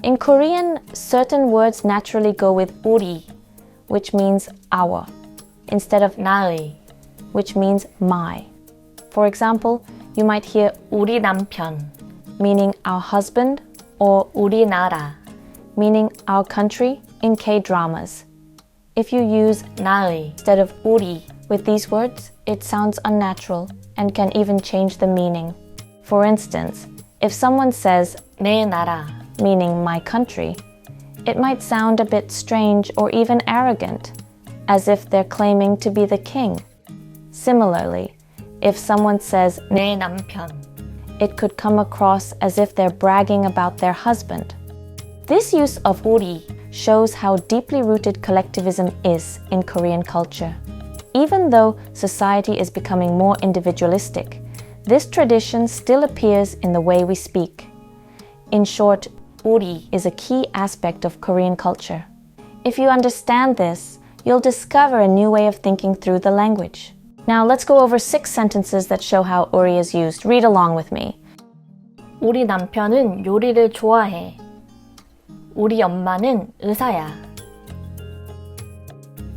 In Korean, certain words naturally go with 우리, which means our, instead of 나의, which means my. For example, you might hear 우리 남편, meaning our husband, or 우리나라, meaning our country in K-dramas. If you use 나의 instead of 우리 with these words, it sounds unnatural and can even change the meaning. For instance, if someone says 내 나라, meaning my country, it might sound a bit strange or even arrogant, as if they're claiming to be the king. Similarly, if someone says 내 남편, it could come across as if they're bragging about their husband. This use of 우리 shows how deeply rooted collectivism is in Korean culture. Even though society is becoming more individualistic, this tradition still appears in the way we speak. In short, 우리 is a key aspect of Korean culture. If you understand this, you'll discover a new way of thinking through the language. Now let's go over 6 sentences that show how 우리 is used. Read along with me. 우리 남편은 요리를 좋아해. 우리 엄마는 의사야.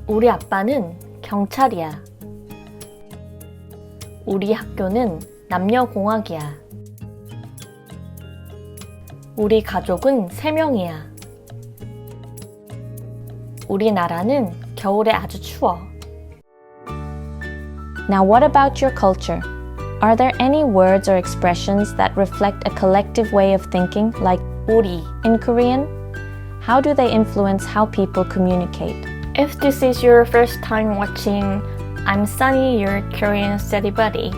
우리 아빠는 경찰이야. 우리 학교는 남녀공학이야. 우리 가족은 3명이야. 우리나라는 겨울에 아주 추워. Now what about your culture? Are there any words or expressions that reflect a collective way of thinking, like 우리 in Korean? How do they influence how people communicate? If this is your first time watching, I'm Sunny, your Korean study buddy.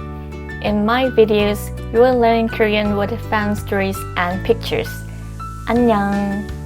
In my videos, you will learn Korean with fan stories and pictures. 안녕!